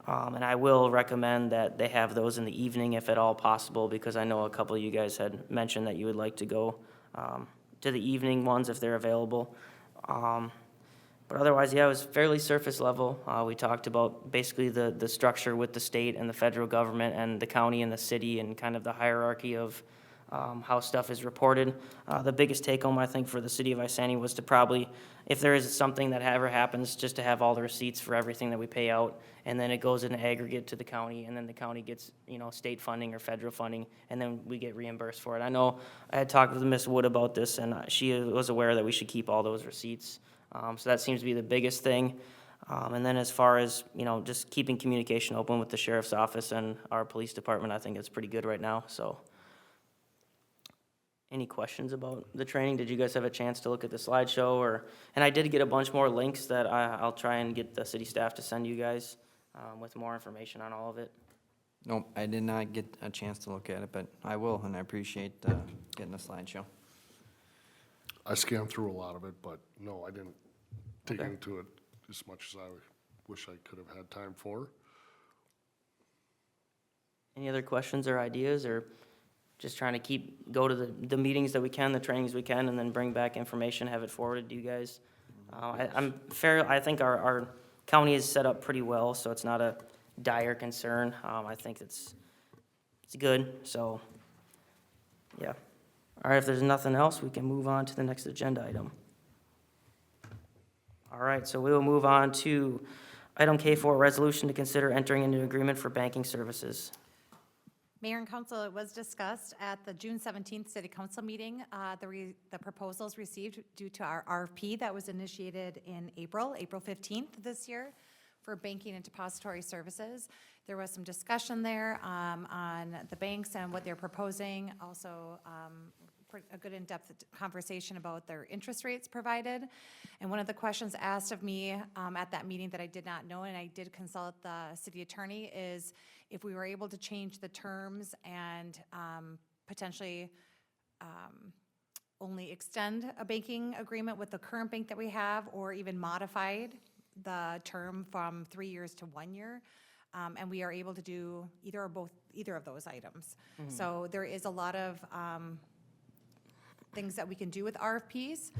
And I will recommend that they have those in the evening if at all possible, because I know a couple of you guys had mentioned that you would like to go to the evening ones if they're available. But otherwise, yeah, it was fairly surface level. We talked about basically the structure with the state and the federal government and the county and the city and kind of the hierarchy of how stuff is reported. The biggest take-home, I think, for the city of Isani was to probably, if there is something that ever happens, just to have all the receipts for everything that we pay out, and then it goes in aggregate to the county, and then the county gets, you know, state funding or federal funding, and then we get reimbursed for it. I know I had talked with Ms. Wood about this, and she was aware that we should keep all those receipts. So that seems to be the biggest thing. And then as far as, you know, just keeping communication open with the sheriff's office and our police department, I think it's pretty good right now, so. Any questions about the training? Did you guys have a chance to look at the slideshow and I did get a bunch more links that I'll try and get the city staff to send you guys with more information on all of it. Nope, I did not get a chance to look at it, but I will, and I appreciate getting a slideshow. I scanned through a lot of it, but no, I didn't dig Okay. into it as much as I wish I could have had time for. Any other questions or ideas, or just trying to go to the meetings that we can, the trainings we can, and then bring back information, have it forwarded to you guys? I think our county is set up pretty well, so it's not a dire concern. I think it's good, so, yeah. All right, if there's nothing else, we can move on to the next agenda item. All right, so we will move on to item K4, resolution to consider entering into agreement for banking services. Mayor and council, it was discussed at the June 17th city council meeting, the proposals received due to our RFP that was initiated in April 15th this year for banking and depository services. There was some discussion there on the banks and what they're proposing, also a good in-depth conversation about their interest rates provided. And one of the questions asked of me at that meeting that I did not know, and I did consult the city attorney, is if we were able to change the terms and potentially only extend a banking agreement with the current bank that we have, or even modified the term from 3 years to 1 year. And we are able to do either of those items. So there is a lot of things that we can do with RFPs,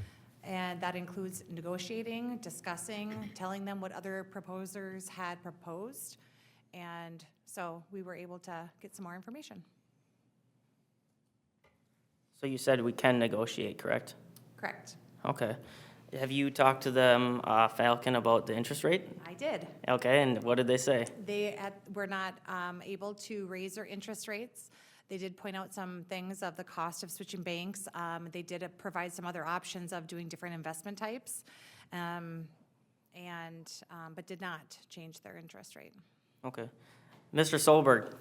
and that includes negotiating, discussing, telling them what other proposers had proposed. And so we were able to get some more information. So you said we can negotiate, correct? Correct. Okay. Have you talked to them, Falcon, about the interest rate? I did. Okay, and what did they say? They were not able to raise their interest rates. They did point out some things of the cost of switching banks. They did provide some other options of doing different investment types, but did not change their interest rate. Okay. Mr. Solberg,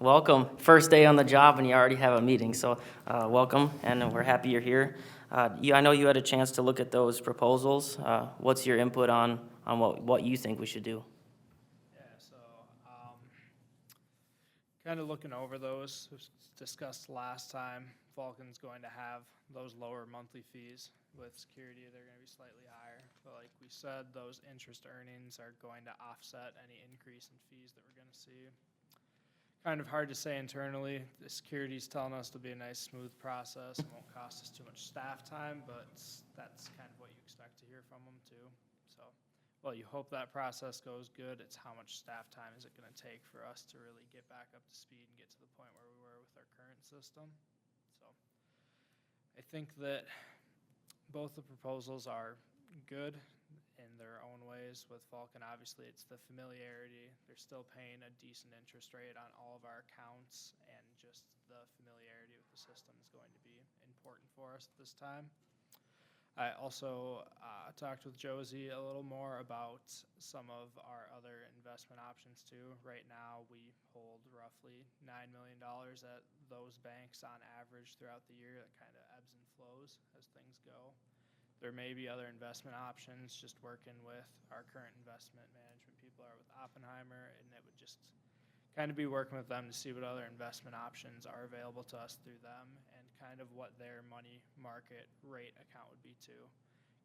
Welcome. First day on the job and you already have a meeting, so welcome, and we're happy you're here. I know you had a chance to look at those proposals. What's your input on what you think we should do? Yeah, so, kind of looking over those, was discussed last time, Vulcan's going to have those lower monthly fees. With security, they're gonna be slightly higher, but like we said, those interest earnings are going to offset any increase in fees that we're gonna see. Kind of hard to say internally, the security's telling us to be a nice, smooth process, it won't cost us too much staff time, but that's kind of what you expect to hear from them too, so. Well, you hope that process goes good, it's how much staff time is it gonna take for us to really get back up to speed and get to the point where we were with our current system, so. I think that both the proposals are good in their own ways. With Vulcan, obviously, it's the familiarity. They're still paying a decent interest rate on all of our accounts, and just the familiarity with the system is going to be important for us at this time. I also talked with Josie a little more about some of our other investment options too. Right now, we hold roughly $9 million at those banks on average throughout the year. That kind of ebbs and flows as things go. There may be other investment options, just working with our current investment management people are with Oppenheimer, and it would just kind of be working with them to see what other investment options are available to us through them and kind of what their money market rate account would be too.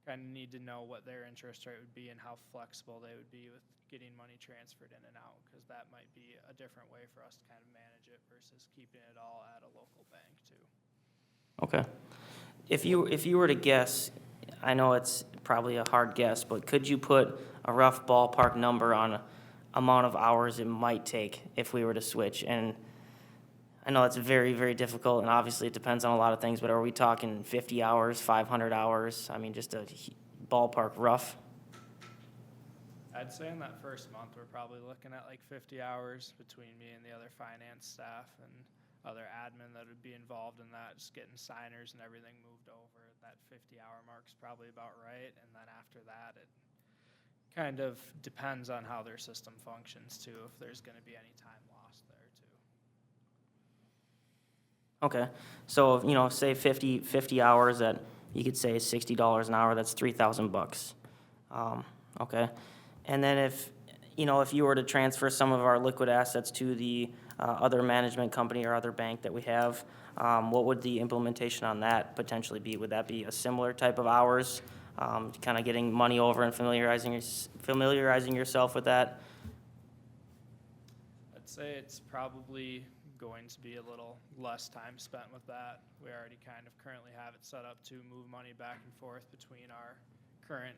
Kind of need to know what their interest rate would be and how flexible they would be with getting money transferred in and out, because that might be a different way for us to kind of manage it versus keeping it all at a local bank too. Okay. If you were to guess, I know it's probably a hard guess, but could you put a rough ballpark number on amount of hours it might take if we were to switch? And I know it's very, very difficult, and obviously it depends on a lot of things, but are we talking 50 hours, 500 hours? I mean, just a ballpark rough? I'd say in that first month, we're probably looking at like 50 hours between me and the other finance staff and other admin that would be involved in that, just getting signers and everything moved over. That 50-hour mark's probably about right, and then after that, it kind of depends on how their system functions too, if there's gonna be any time lost there too. Okay, so, say 50 hours at, you could say $60 an hour, that's $3,000. Okay, and then if you were to transfer some of our liquid assets to the other management company or other bank that we have, what would the implementation on that potentially be? Would that be a similar type of hours, kind of getting money over and familiarizing yourself with that? I'd say it's probably going to be a little less time spent with that. We already kind of currently have it set up to move money back and forth between our current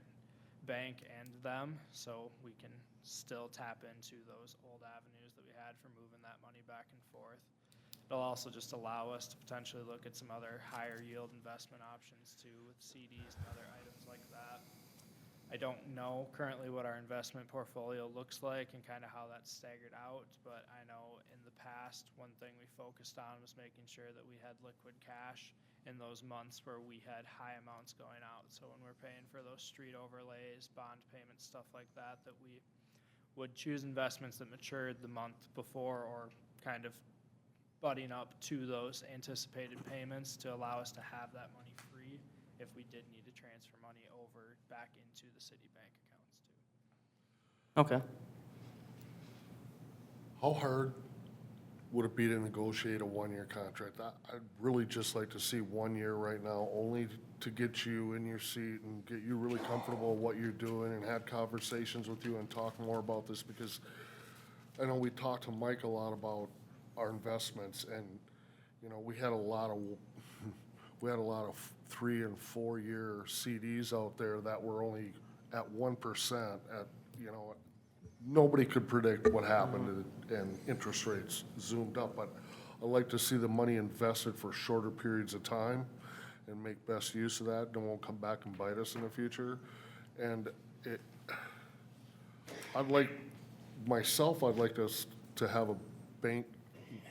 bank and them, so we can still tap into those old avenues that we had for moving that money back and forth. It'll also just allow us to potentially look at some other higher yield investment options too, with CDs and other items like that. I don't know currently what our investment portfolio looks like and kind of how that's staggered out, but I know in the past, one thing we focused on was making sure that we had liquid cash in those months where we had high amounts going out. So when we're paying for those street overlays, bond payments, stuff like that, that we would choose investments that matured the month before or kind of butting up to those anticipated payments to allow us to have that money free if we did need to transfer money over back into the city bank accounts too. Okay. How hard would it be to negotiate a one-year contract? I'd really just like to see 1 year right now, only to get you in your seat and get you really comfortable with what you're doing and have conversations with you and talk more about this, because I know we talked to Mike a lot about our investments, and, we had a lot of 3 and 4 year CDs out there that were only at 1% nobody could predict what happened, and interest rates zoomed up, but I like to see the money invested for shorter periods of time and make best use of that, and it won't come back and bite us in the future. And I'd like us to have a bank,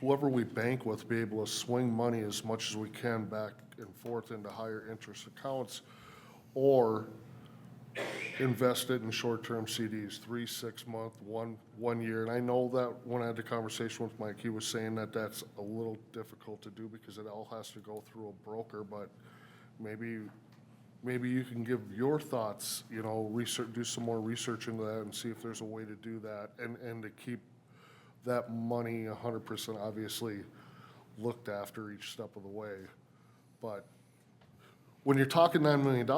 whoever we bank with, be able to swing money as much as we can back and forth into higher interest accounts, or invest it in short-term CDs, 3, 6 month, 1 year. And I know that when I had the conversation with Mike, he was saying that that's a little difficult to do because it all has to go through a broker, but maybe you can give your thoughts, you know, do some more research into that and see if there's a way to do that and to keep that money 100% obviously looked after each step of the way. But when you're talking $9 million,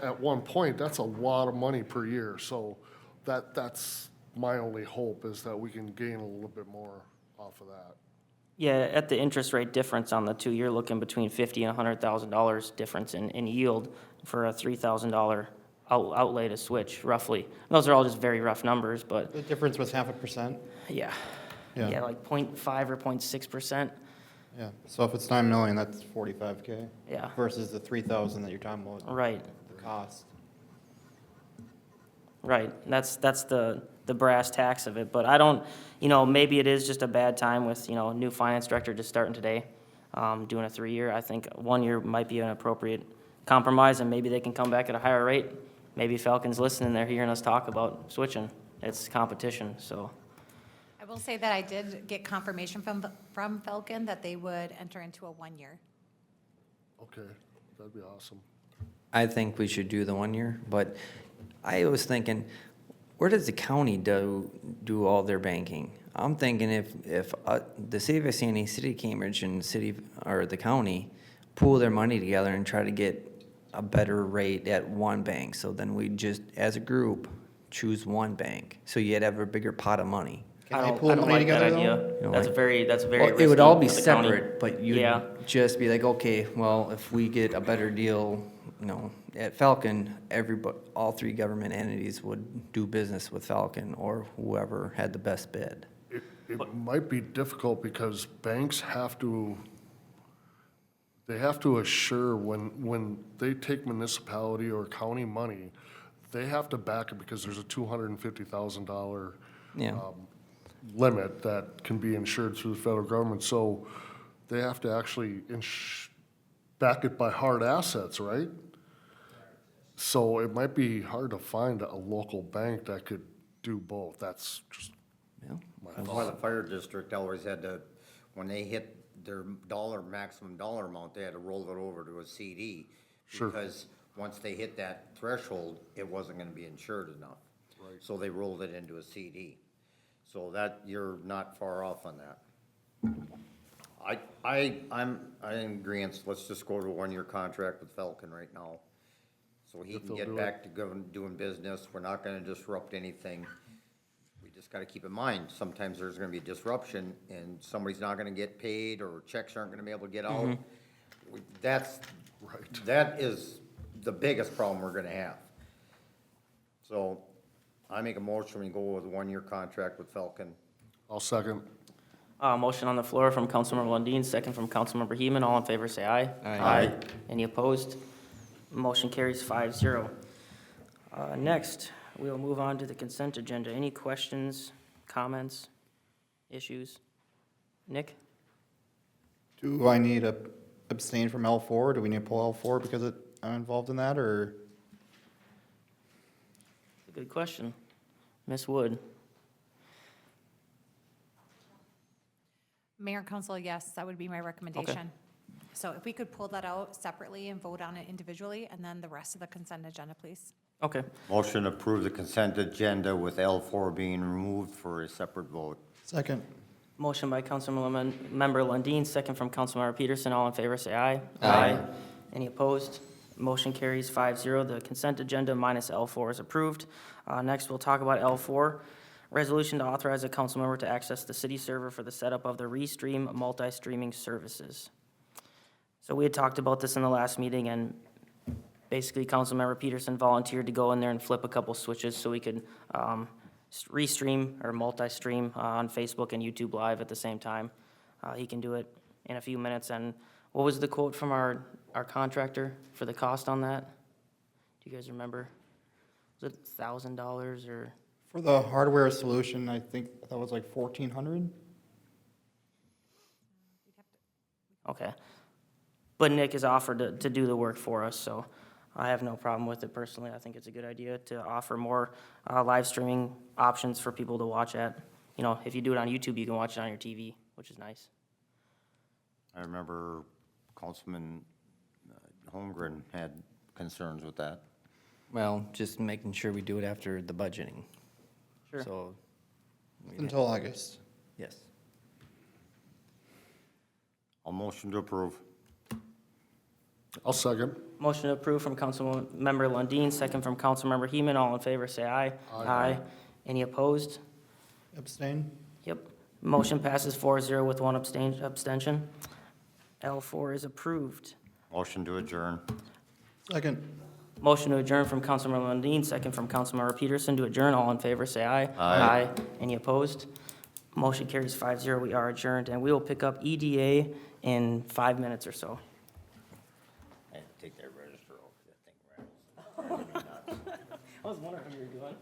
at one point, that's a lot of money per year. So that's my only hope, is that we can gain a little bit more off of that. Yeah, at the interest rate difference on the two, you're looking between $50,000 and $100,000 difference in yield for a $3,000 outlay to switch, roughly. Those are all just very rough numbers, but The difference was 0.5%. yeah. Yeah. Yeah, like 0.5 or 0.6%. Yeah, so if it's 9 million, that's 45K. Yeah. Versus the 3,000 that you're talking about, Right, the cost. right. That's the brass tacks of it. But I don't, you know, maybe it is just a bad time with, you know, new finance director just starting today, doing a 3-year. I think 1 year might be an appropriate compromise, and maybe they can come back at a higher rate. Maybe Falcon's listening, they're hearing us talk about switching. It's competition, so. I will say that I did get confirmation from Falcon that they would enter into a 1 year. Okay, that'd be awesome. I think we should do the 1 year, but I was thinking, where does the county do all their banking? I'm thinking if the city of Isanti, city of Cambridge, and the county pool their money together and try to get a better rate at one bank, so then we just, as a group, choose one bank, so you'd have a bigger pot of money. Can they I pool don't money like that together, idea. though? You know, That's like- very Well, risky it would all be for the county. separate, but you'd Yeah. just be like, okay, well, if we get a better deal, you know, at Falcon, all 3 government entities would do business with Falcon or whoever had the best bid. It might be difficult because banks have to, they have to assure when they take municipality or county money, they have to back it because there's a $250,000 Yeah. limit that can be insured through the federal government. So they have to actually back it by hard assets, right? So it might be hard to find a local bank that could do both. That's just Yeah. my That's why the thought. fire district always had to, when they hit their maximum dollar amount, they had to roll it over to a CD. Sure. Because once they hit that threshold, it wasn't gonna be insured enough. Right. So they rolled it into a CD. So that, you're not far off on that. I'm in agreeance, let's just go to a 1-year contract with Falcon right now. So he If can they'll get do back to doing business, we're not gonna disrupt anything. We just gotta keep in mind, sometimes there's gonna be disruption and somebody's not gonna get paid or checks aren't gonna be able to get out. Right. That is the biggest problem we're gonna have. So I make a motion, we go with a 1-year contract with Falcon. I'll second. Motion on the floor from Councilmember Lundin, second from Councilmember Heeman. All in favor, say aye. Aye. Any opposed? Motion carries 5-0. Next, we'll move on to the consent agenda. Any questions, comments, issues? Nick? Do I need to abstain from L4? Do we need to pull L4 because I'm involved in that, or? Good question. Ms. Wood? Mayor and Council, yes, that would be my recommendation. So if we could pull that out separately and vote on it individually, and then the rest of the consent agenda, please. Okay. Motion to approve the consent agenda with L4 being removed for a separate vote. Second. Motion by Councilmember Lundin, second from Councilmember Peterson. All in favor, say aye. Aye. Any opposed? Motion carries 5-0. The consent agenda minus L4 is approved. Next, we'll talk about L4. Resolution to authorize a council member to access the city server for the setup of the Restream multi-streaming services. So we had talked about this in the last meeting, and basically Councilmember Peterson volunteered to go in there and flip a couple switches so we could restream or multi-stream on Facebook and YouTube Live at the same time. He can do it in a few minutes. And what was the quote from our contractor for the cost on that? Do you guys remember? Was it $1,000 or? For the hardware solution, I think that was like 1,400? Okay. But Nick has offered to do the work for us, so I have no problem with it personally. I think it's a good idea to offer more live streaming options for people to watch at. You know, if you do it on YouTube, you can watch it on your TV, which is nice. I remember Councilman Holmgren had concerns with that. Well, just making sure we do it after the budgeting. Sure. So, Until August. yes. I'll motion to approve. I'll second. Motion to approve from Councilmember Lundin, second from Councilmember Heeman. All in favor, say aye. Aye. Any opposed? Abstain? Yep. Motion passes 4-0 with one abstention. L4 is approved. Motion to adjourn. Second. Motion to adjourn from Councilmember Lundin, second from Councilmember Peterson to adjourn. All in favor, say aye. Aye. Any opposed? Motion carries 5-0. We are adjourned, and we will pick up EDA in 5 minutes or so. I had to take that register off, that thing rattles. I was wondering how you were doing.